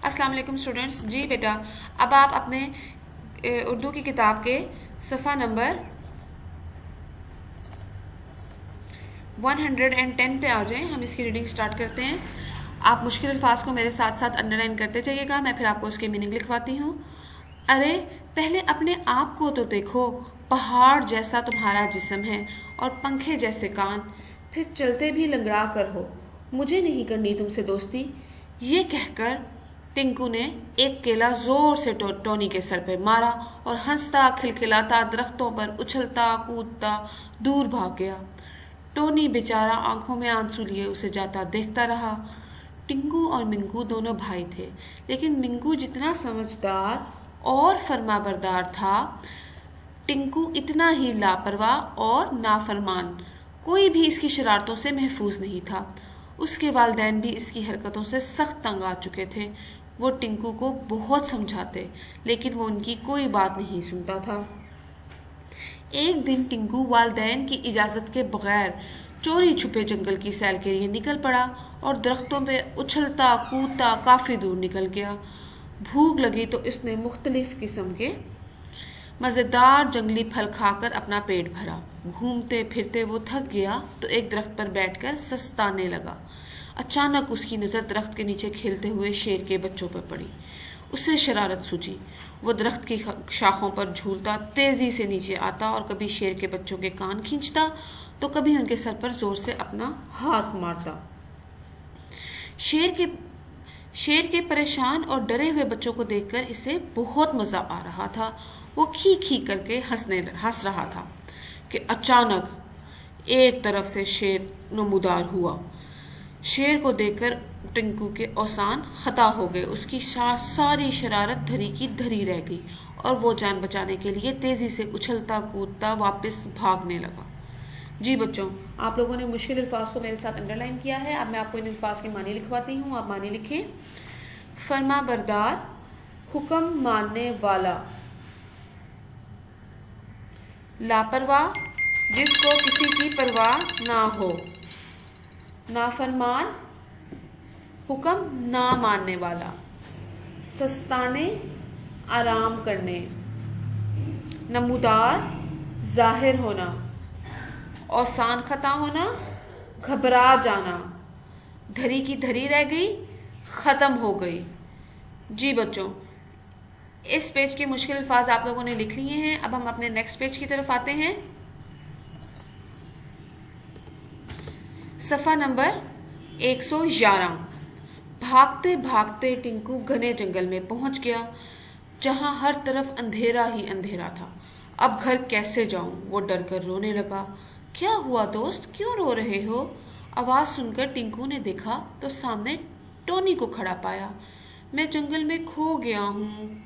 अस्सलाम वालेकुम स्टूडेंट्स। जी बेटा, अब आप अपने उर्दू की किताब के सफ़ा नंबर 110 पे आ जाएं। हम इसकी रीडिंग स्टार्ट करते हैं। आप मुश्किल अल्फाज को मेरे साथ साथ अंडरलाइन करते जाइएगा, मैं फिर आपको उसकी मीनिंग लिखवाती हूँ। अरे पहले अपने आप को तो देखो, पहाड़ जैसा तुम्हारा जिस्म है और पंखे जैसे कान, फिर चलते भी लंगड़ा कर हो। मुझे नहीं करनी तुमसे दोस्ती। ये कहकर टिंकू ने एक केला जोर से टोनी के सर पे मारा और हंसता खिलखिलाता दरख्तों पर उछलता कूदता दूर भाग गया। टोनी बेचारा आंखों में आंसू लिए उसे जाता देखता रहा। टिंकू और मिंकू दोनों भाई थे, लेकिन मिंकू जितना समझदार और फरमाबरदार था, टिंकू इतना ही लापरवाह और नाफरमान। कोई भी इसकी शरारतों से महफूज नहीं था। उसके वालिदैन भी इसकी हरकतों से सख्त तंग आ चुके थे। वो टिंकू को बहुत समझाते, लेकिन वो उनकी कोई बात नहीं सुनता था। एक दिन टिंकू वालिदैन की इजाज़त के बगैर चोरी छुपे जंगल की सैर के लिए निकल पड़ा और दरख्तों पे उछलता कूदता काफ़ी दूर निकल गया। भूख लगी तो इसने मुख्तलिफ किस्म के मज़ेदार जंगली फल खाकर अपना पेट भरा। घूमते फिरते वो थक गया तो एक दरख्त पर बैठकर सस्ताने लगा। अचानक उसकी नज़र दरख्त के नीचे खेलते हुए शेर के बच्चों पर पड़ी। उसे शरारत सूझी। वो दरख्त की शाखों पर झूलता तेजी से नीचे आता और कभी शेर के बच्चों के कान खींचता तो कभी उनके सर पर जोर से अपना हाथ मारता। शेर के परेशान और डरे हुए बच्चों को देखकर इसे बहुत मजा आ रहा था। वो खी खी करके हंस रहा था कि अचानक एक तरफ से शेर नमूदार हुआ। शेर को देखकर टिंकू के औसान खता हो गए। उसकी सारी शरारत धरी की धरी रह गई और वो जान बचाने के लिए तेजी से उछलता कूदता वापस भागने लगा। जी बच्चों, आप लोगों ने मुश्किल अल्फाज को मेरे साथ अंडरलाइन किया है। अब मैं आपको इन अल्फाज के मानी लिखवाती हूँ, आप मानी लिखें। फरमाबरदार, हुक्म मानने वाला, लापरवाह, जिसको किसी की परवाह ना हो, नाफरमान, हुक्म ना मानने वाला, सस्ताने, आराम करने, नमूदार, जाहिर होना, औसान खता होना, घबरा जाना, धरी की धरी रह गई, खत्म हो गई। जी बच्चों, इस पेज के मुश्किल अल्फाज आप लोगों ने लिख लिए हैं। अब हम अपने नेक्स्ट पेज की तरफ आते हैं। सफ़ा नंबर 111। भागते भागते टिंकू घने जंगल में पहुंच गया, जहां हर तरफ अंधेरा ही अंधेरा था। अब घर कैसे जाऊं, वो डर कर रोने लगा। क्या हुआ दोस्त, क्यों रो रहे हो? आवाज सुनकर टिंकू ने देखा तो सामने टोनी को खड़ा पाया। मैं जंगल में खो गया हूँ,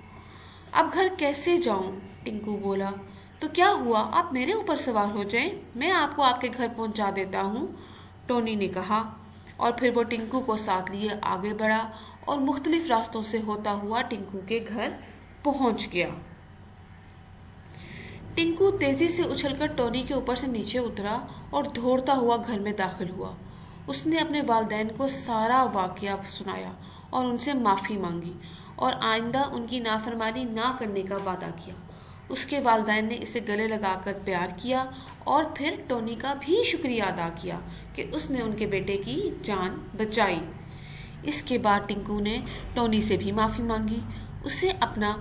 अब घर कैसे जाऊं? टिंकू बोला। तो क्या हुआ, आप मेरे ऊपर सवार हो जाएं, मैं आपको आपके घर पहुंचा देता हूँ, टोनी ने कहा। और फिर वो टिंकू को साथ लिए आगे बढ़ा और मुख्तलिफ रास्तों से होता हुआ टिंकू के घर पहुंच गया। टिंकू तेजी से उछलकर टोनी के ऊपर से नीचे उतरा और दौड़ता हुआ घर में दाखिल हुआ। उसने अपने वालिदैन को सारा वाकया सुनाया और उनसे माफी मांगी और आइंदा उनकी नाफरमानी ना करने का वादा किया। उसके वालिदैन ने इसे गले लगाकर प्यार किया और फिर टोनी का भी शुक्रिया अदा किया कि उसने उनके बेटे की जान बचाई। इसके बाद टिंकू ने टोनी से भी माफी मांगी, उसे अपना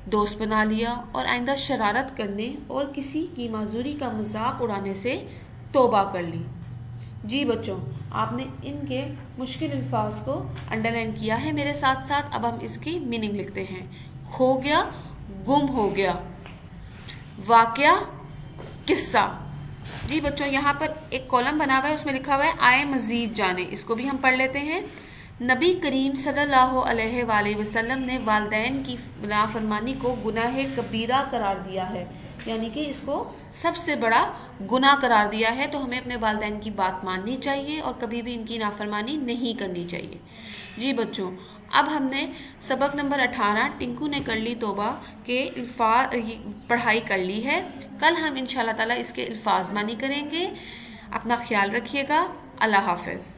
दोस्त बना लिया और आइंदा शरारत करने और किसी की माजूरी का मजाक उड़ाने से तौबा कर ली। जी बच्चों, आपने इनके मुश्किल अल्फाज को अंडरलाइन किया है मेरे साथ साथ। अब हम इसकी मीनिंग लिखते हैं। खो गया, गुम हो गया, वाकया, किस्सा। जी बच्चों, यहाँ पर एक कॉलम बना हुआ है, उसमें लिखा हुआ है आए मजीद जाने। इसको भी हम पढ़ लेते हैं। नबी करीम सल्लल्लाहु अलैहि वसल्लम ने वालिदैन की नाफरमानी को गुनाह कबीरा करार दिया है, यानी कि इसको सबसे बड़ा गुनाह करार दिया है। तो हमें अपने वालिदैन की बात माननी चाहिए और कभी भी इनकी नाफरमानी नहीं करनी चाहिए। जी बच्चों, अब हमने सबक नंबर 18 टिंकू ने कर ली तौबा के पढ़ाई कर ली है। कल हम इंशाल्लाह ताला इसके अल्फाज मानी करेंगे। अपना ख्याल रखिएगा। अल्लाह हाफिज।